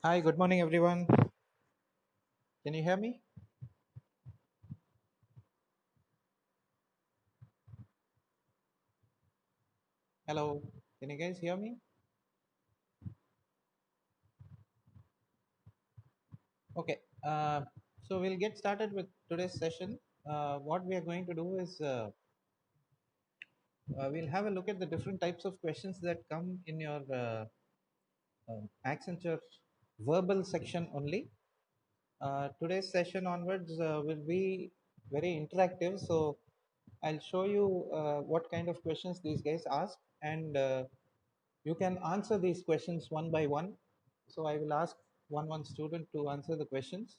Hi, good morning, everyone. Can you hear me? Hello, can you guys hear me? Okay, so we'll get started with today's session. What we are going to do is we'll have a look at the different types of questions that come in your Accenture verbal section only. Today's session onwards will be very interactive, so I'll show you what kind of questions these guys ask, and you can answer these questions one by one. So I will ask one student to answer the questions.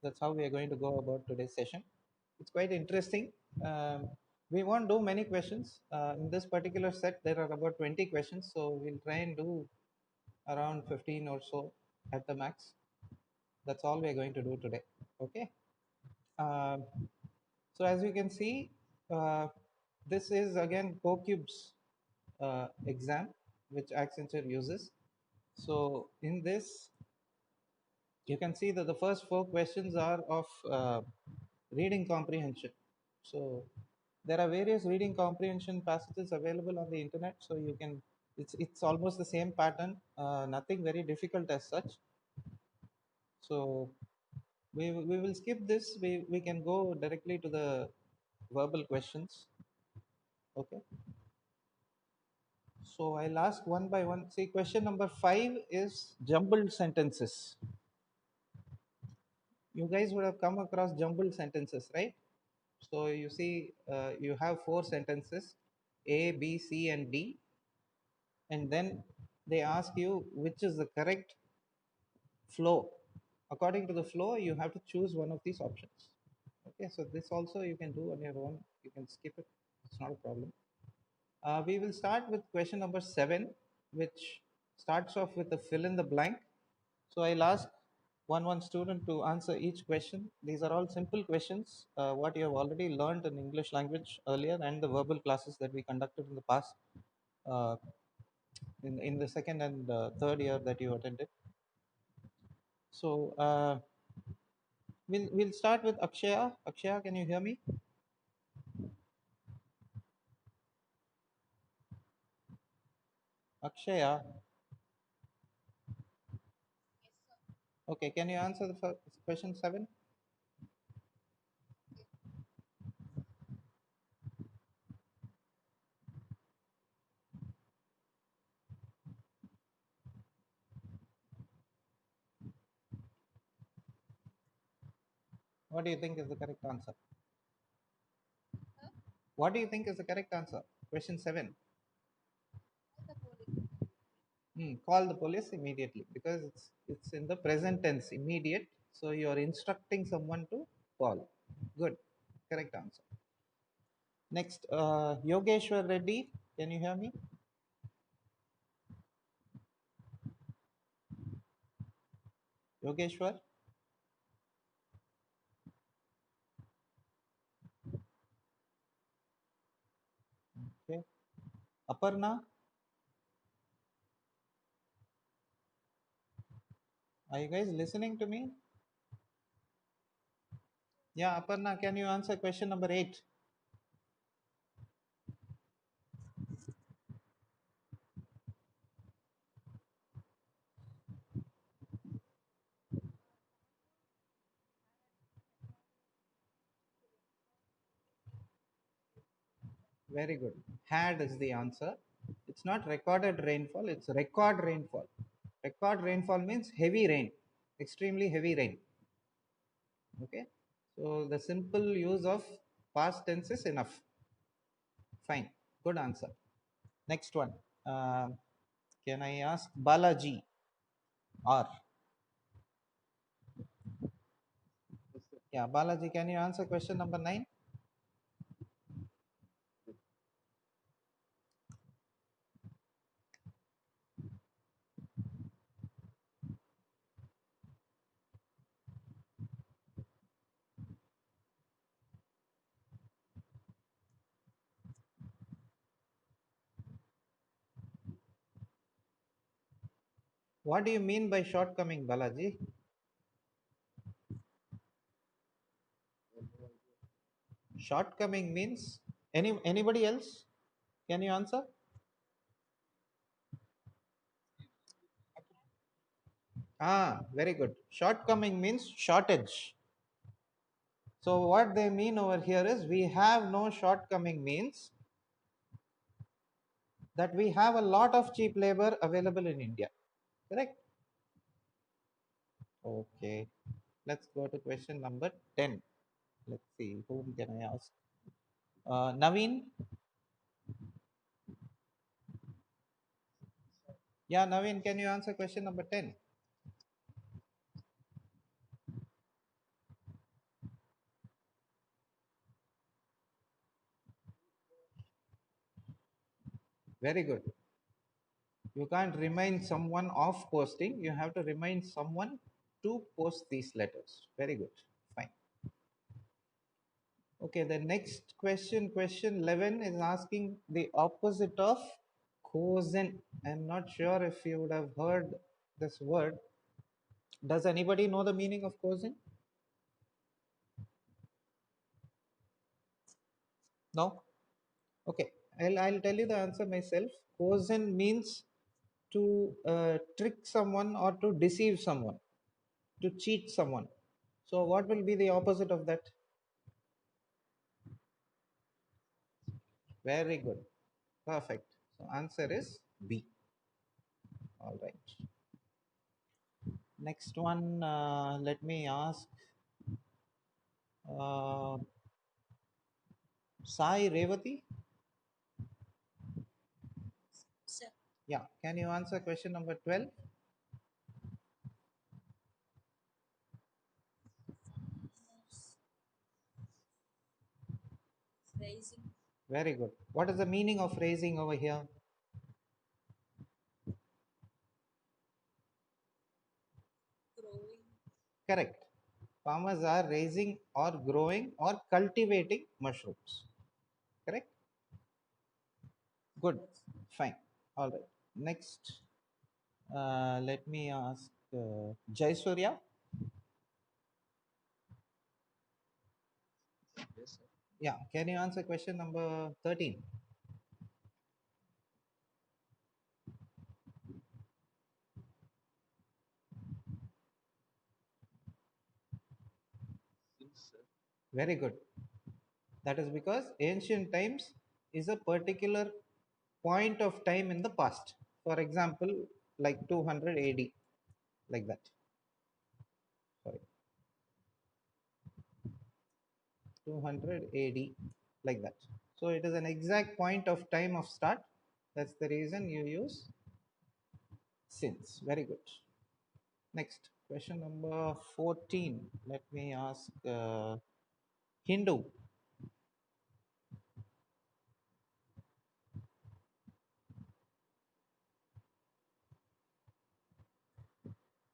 That's how we are going to go about today's session. It's quite interesting. We won't do many questions. In this particular set, there are about 20 questions. So we'll try and do around 15 or so at the max. That's all we're going to do today. Okay. Um so as you can see, uh, this is again CoCube's exam, which Accenture uses. So in this, you can see that the first four questions are of reading comprehension. So there are various reading comprehension passages available on the internet. So you can, it's almost the same pattern, nothing very difficult as such. So we will skip this. We can go directly to the verbal questions. Okay. So I'll ask one by one. See, question number 5 is jumbled sentences. You guys would have come across jumbled sentences, right? So you see, you have four sentences, A, B, C, and D, and then they ask you which is the correct flow. According to the flow, you have to choose one of these options. Okay, so this also you can do on your own. You can skip it. It's not a problem. We will start with question number 7, which starts off with a fill in the blank. So I'll ask one student to answer each question. These are all simple questions, what you have already learned in English language earlier and the verbal classes that we conducted in the past, uh, in the second and third year that you attended. So we'll start with Akshaya. Akshaya, can you hear me? Akshaya, okay, can you answer the first question 7? What do you think is the correct answer? What do you think is the correct answer? Question 7. Call the police immediately because it's in the present tense, immediate. So you are instructing someone to call. Good, correct answer. Next, Yogeshwar Reddy, can you hear me? Yogeshwar, okay. Aparna, are you guys listening to me? Yeah, Aparna, can you answer question number 8? Very good. Had is the answer. It's not recorded rainfall, it's record rainfall. Record rainfall means heavy rain, extremely heavy rain. Okay, so the simple use of past tense is enough. Fine, good answer. Next one. Can I ask Balaji or yeah, Balaji, can you answer question number 9? What do you mean by shortcoming, Balaji? Shortcoming means anybody else? Can you answer? Ah, very good. Shortcoming means shortage. So what they mean over here is we have no shortcoming means that we have a lot of cheap labor available in India. Correct? Okay. Let's go to question number 10. Let's see, whom can I ask? Naveen? Yeah, Naveen, can you answer question number 10? Very good. You can't remind someone of posting. You have to remind someone to post these letters. Very good. Fine. Okay, the next question, question 11, is asking the opposite of cozen. I'm not sure if you would have heard this word. Does anybody know the meaning of cozen? No? Okay, I'll tell you the answer myself. Cozen means to trick someone or to deceive someone, to cheat someone. So, what will be the opposite of that? Very good. Perfect. So, answer is B. All right. Next one, let me ask uh, Sai Revati. Yeah, can you answer question number 12? Very good. What is the meaning of raising over here? Correct. Farmers are raising or growing or cultivating mushrooms. Correct? Good. Fine. All right. Next, let me ask Jai Surya. Yeah. Can you answer question number 13? Very good. That is because ancient times is a particular point of time in the past. For example, like 200 AD, like that. Sorry, 200 AD, like that. So it is an exact point of time of start. That's the reason you use since. Very good. Next, question number 14. Let me ask Hindu.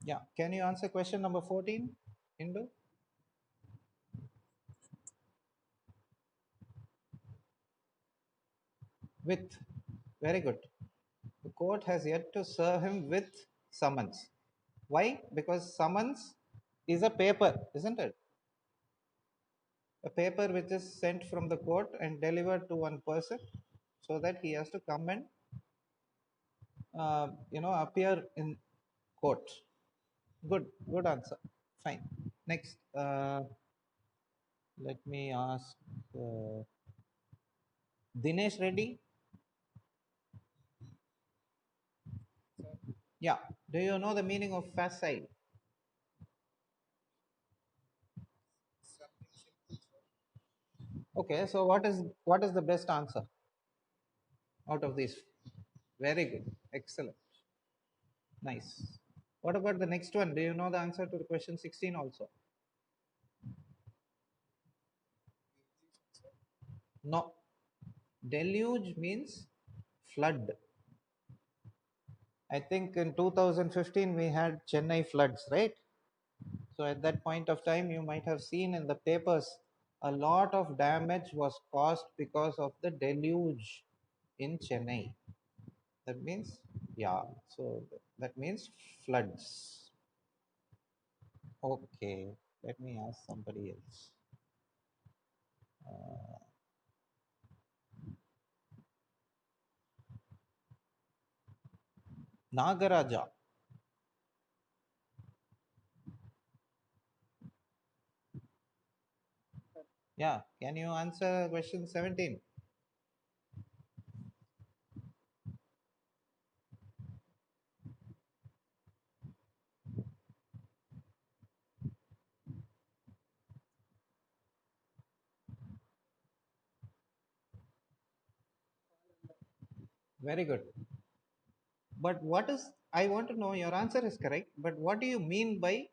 Yeah, can you answer question number 14, Hindu? With. Very good. The court has yet to serve him with summons. Why? Because summons is a paper, isn't it? A paper which is sent from the court and delivered to one person so that he has to come and appear in court. Good answer. Fine. Next, let me ask uh, Dinesh Reddy. Yeah. Do you know the meaning of facile? Okay. So what is the best answer out of these? Very good. Excellent. Nice. What about the next one? Do you know the answer to the question 16 also? No. Deluge means flood. I think in 2015 we had Chennai floods, right? So at that point of time, you might have seen in the papers a lot of damage was caused because of the deluge in Chennai. That means, yeah. So that means floods. Okay, let me ask somebody else. Uh, Nagaraja. Yeah, can you answer question 17? Very good. But what is, I want to know, your answer is correct, but what do you mean by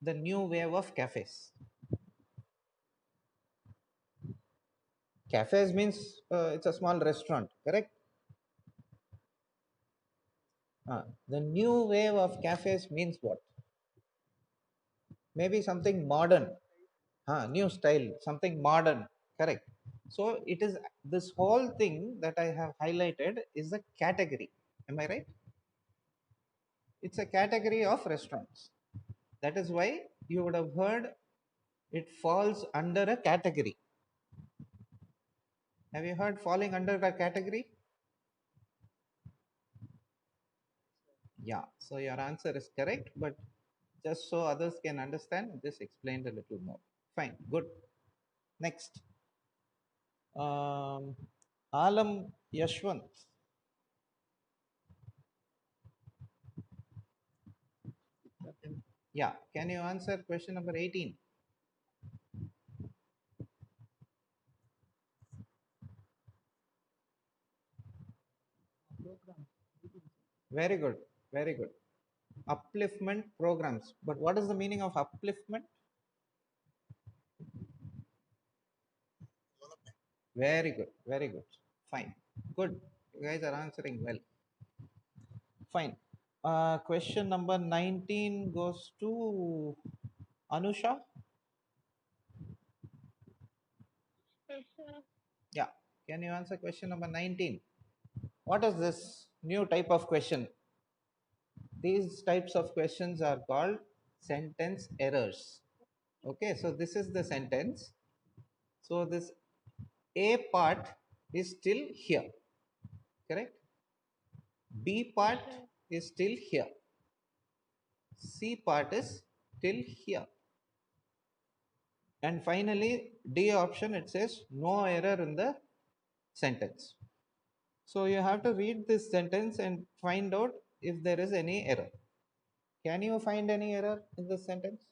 the new wave of cafes? Cafes means it's a small restaurant, correct? The new wave of cafes means what? Maybe something modern, new style, something modern, correct? So it is, this whole thing that I have highlighted is a category. Am I right? It's a category of restaurants. That is why you would have heard it falls under a category. Have you heard falling under a category? Yeah. So your answer is correct, but just so others can understand, this explained a little more. Fine. Good. Next. Um, Alam Yashwant. Yeah. Can you answer question number 18? Very good. Very good. Upliftment programs. But what is the meaning of upliftment? Very good. Very good. Fine. Good. You guys are answering well. Fine. Question number 19 goes to Anusha. Yeah. Can you answer question number 19? What is this new type of question? These types of questions are called sentence errors. Okay, so this is the sentence. So this A part is still here, correct? B part is still here. C part is still here. And finally, D option, it says no error in the sentence. So you have to read this sentence and find out if there is any error. Can you find any error in this sentence?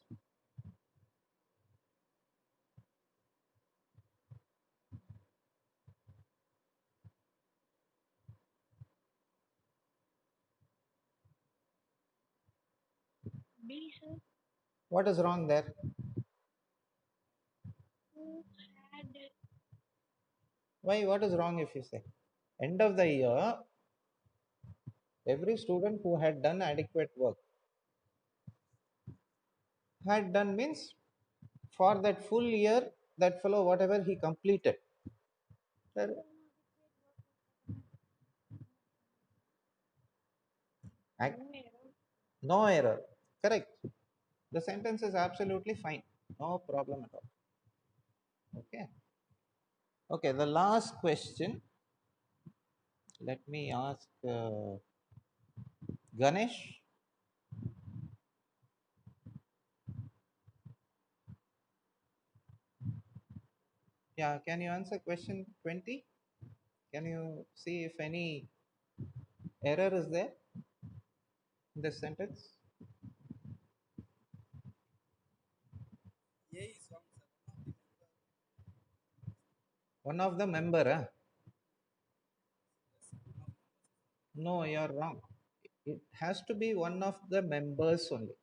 What is wrong there? Why? What is wrong if you say? End of the year, every student who had done adequate work, had done means for that full year, that fellow, whatever he completed. There, no error. Correct. The sentence is absolutely fine. No problem at all. Okay. Okay. The last question. Let me ask Ganesh. Yeah. Can you answer question 20? Can you see if any error is there in this sentence? One of the member. Huh? No, you're wrong. It has to be one of the members only.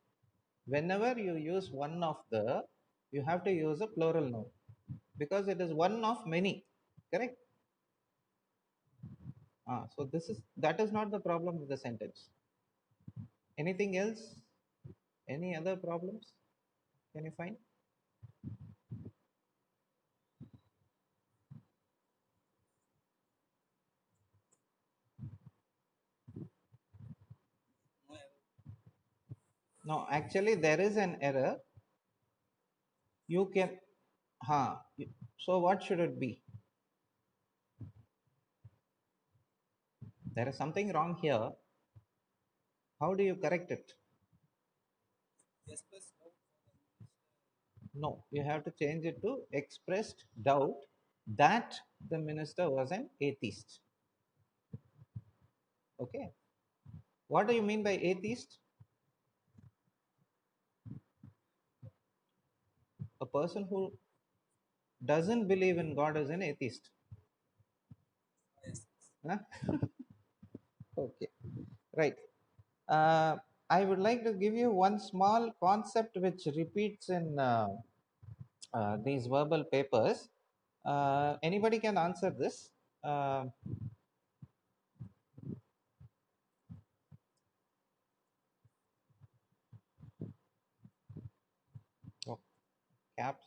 Whenever you use one of the, you have to use a plural noun because it is one of many. Correct? So this is, that is not the problem with the sentence. Anything else? Any other problems? Can you find? No, actually there is an error. You can, so what should it be? There is something wrong here. How do you correct it? No, you have to change it to expressed doubt that the minister was an atheist. Okay. What do you mean by atheist? A person who doesn't believe in God is an atheist. Huh? Okay. Right. Uh, I would like to give you one small concept which repeats in these verbal papers. Anybody can answer this. Uh, oh, caps.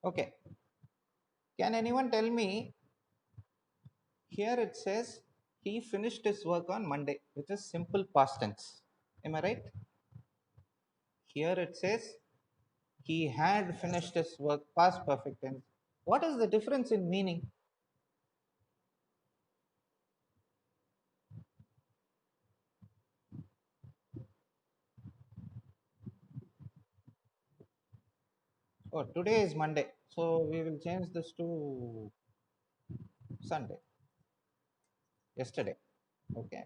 Okay. Can anyone tell me? Here it says he finished his work on Monday, which is simple past tense. Am I right? Here it says he had finished his work past perfect tense. What is the difference in meaning? Oh, today is Monday, so we will change this to Sunday, yesterday. Okay.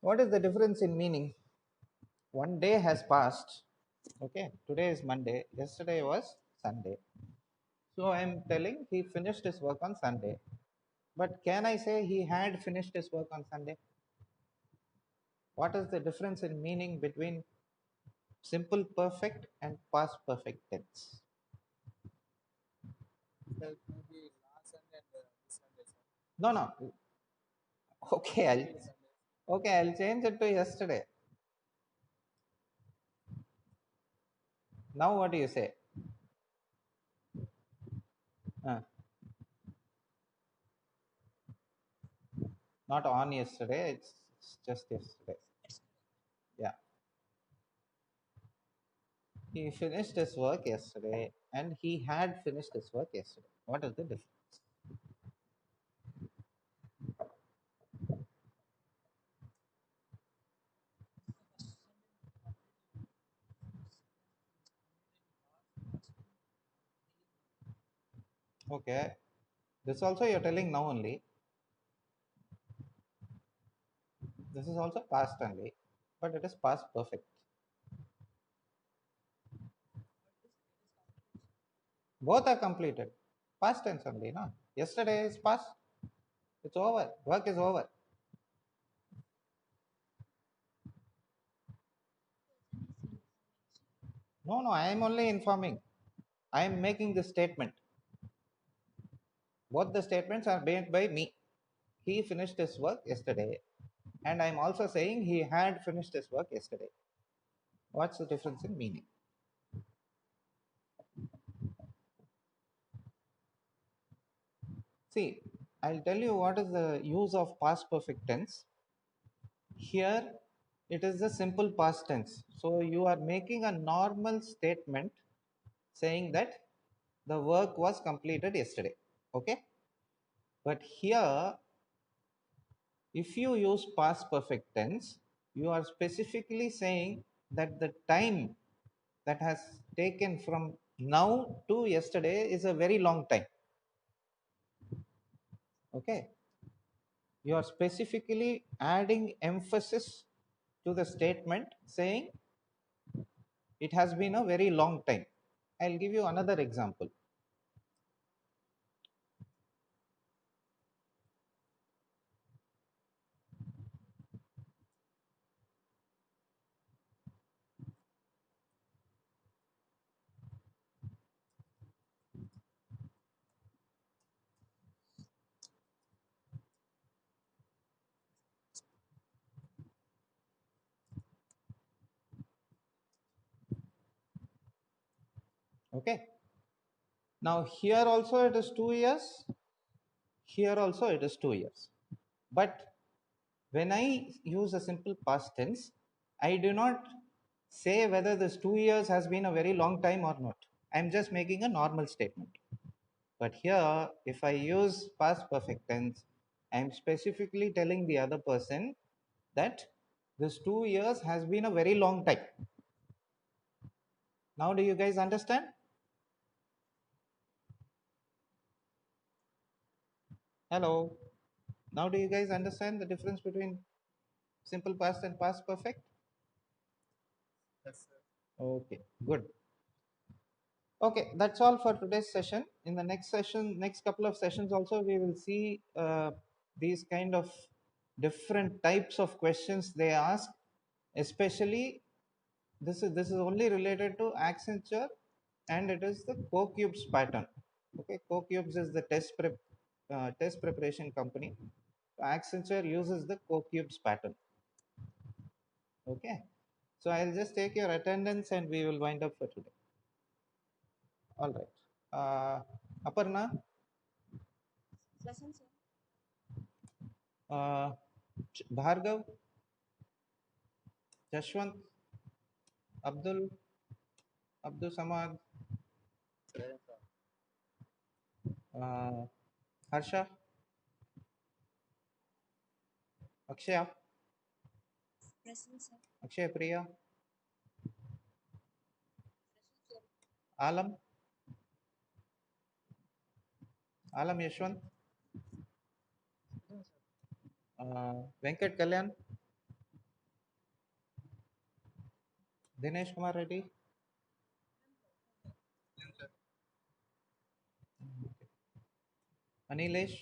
What is the difference in meaning? One day has passed. Okay. Today is Monday. Yesterday was Sunday. So I am telling he finished his work on Sunday. But can I say he had finished his work on Sunday? What is the difference in meaning between simple perfect and past perfect tense? No, no. Okay, I'll change it to yesterday. Now what do you say? Uh, Not on yesterday, it's just yesterday. Yeah. He finished his work yesterday and he had finished his work yesterday. What is the difference? Okay. This also you're telling now only. This is also past only, but it is past perfect. Both are completed. Past tense only, no? Yesterday is past. It's over. Work is over. No, no, I am only informing. I am making the statement. Both the statements are made by me. He finished his work yesterday, and I'm also saying he had finished his work yesterday. What's the difference in meaning? See, I'll tell you what is the use of past perfect tense. Here, it is the simple past tense. So you are making a normal statement saying that the work was completed yesterday. Okay? But here, if you use past perfect tense, you are specifically saying that the time that has taken from now to yesterday is a very long time. Okay? You are specifically adding emphasis to the statement saying it has been a very long time. I'll give you another example. Okay. Now here also it is 2 years. Here also it is 2 years. But when I use a simple past tense, I do not say whether this 2 years has been a very long time or not. I'm just making a normal statement. But here, if I use past perfect tense, I'm specifically telling the other person that this 2 years has been a very long time. Now, do you guys understand? Hello. Now, do you guys understand the difference between simple past and past perfect? Okay, good. Okay, that's all for today's session. In the next session, next couple of sessions also, we will see these kind of different types of questions they ask. Especially, this is only related to Accenture, and it is the CoCubes pattern. Okay, CoCubes is the test preparation company. Accenture uses the CoCubes pattern. Okay, so I'll just take your attendance and we will wind up for today. All right. Aparna, uh, Bhargav, Jashwant, Abdul Samad, uh, Harsha, Akshaya, Akshay Priya, Alam, Alam Yashwant, Venkat Kalyan, Dinesh Kumar Reddy, Anilesh,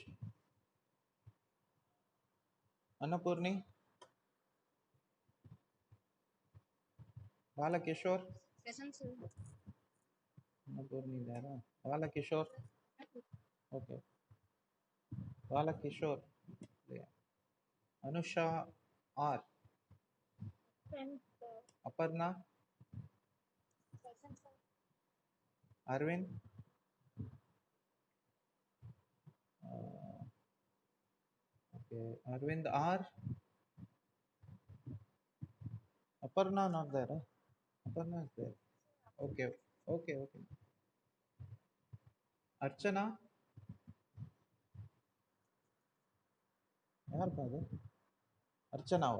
Annapurni, Balakishore, Annapurni there, Balakishore, okay, Balakishore, there. Anusha R, Aparna, Arvind, okay, Arvind R, Aparna not there, huh? Aparna is there. Okay, okay, okay. Archana, ಯಾರಪ್ಪ ಅದು ಅರ್ಚನಾವ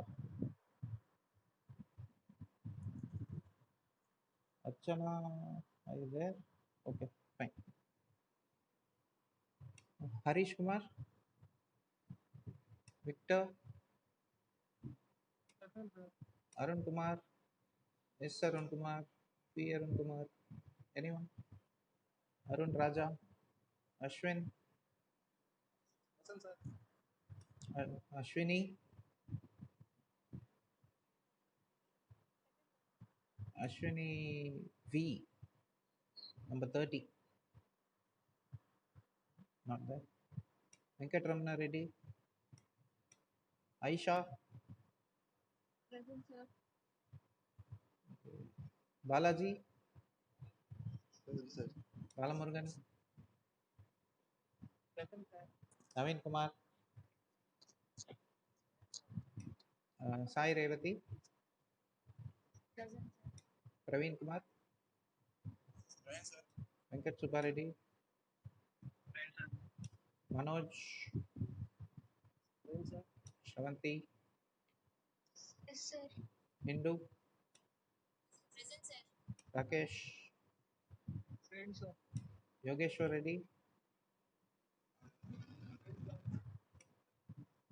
Archana, are you there? Okay, fine. Harish Kumar, Victor, Arun Kumar, S. Arun Kumar, P. Arun Kumar, anyone? Arun Raja, Ashwin, Ashwini, Ashwini V, number 30, not there. Venkatramana Reddy, Aisha, Balaji, Balamurugan, Naveen Kumar, Sai Revati, Praveen Kumar, Venkat Subbareddy, Manoj, Shravanti, Hindu, Rakesh, Yogeshwar Reddy,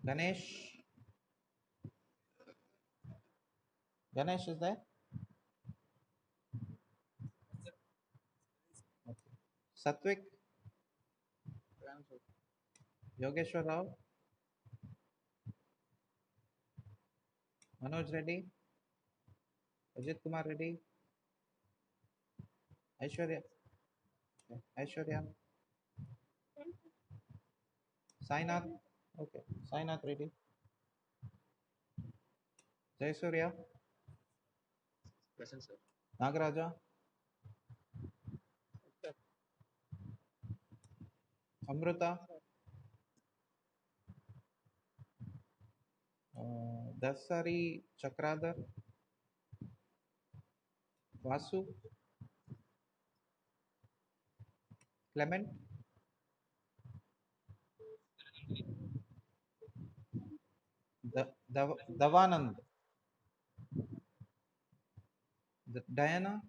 Ganesh, Ganesh is there? Okay. Satvik, Yogeshwar Rao, Manoj Reddy, Ajit Kumar Reddy, Aishwarya, okay. Aishwarya, Sainath, okay, Sainath Reddy, Jayasurya, Nagaraja, Amruta, Dasari Chakradhar, Vasu, Clement, Davanand, Diana,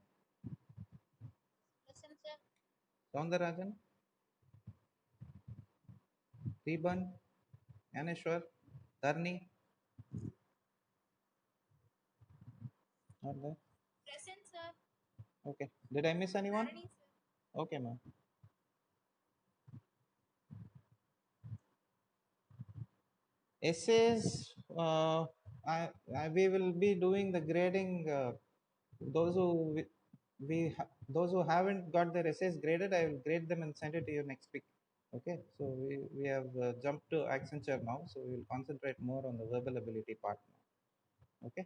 Soundarajan, Reban, Yaneshwar, Dharni, not there. Okay. Did I miss anyone? Okay, ma'am. Essays, we will be doing the grading. Those who those who haven't got their essays graded, I will grade them and send it to you next week. Okay, so we have jumped to Accenture now, so we will concentrate more on the verbal ability part now. Okay,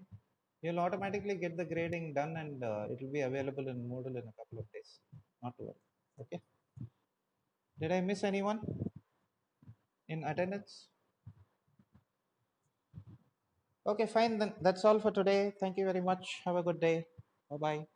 you'll automatically get the grading done, and it will be available in Moodle in a couple of days. Not to worry. Okay, did I miss anyone in attendance? Okay, fine then. That's all for today. Thank you very much. Have a good day. Bye bye.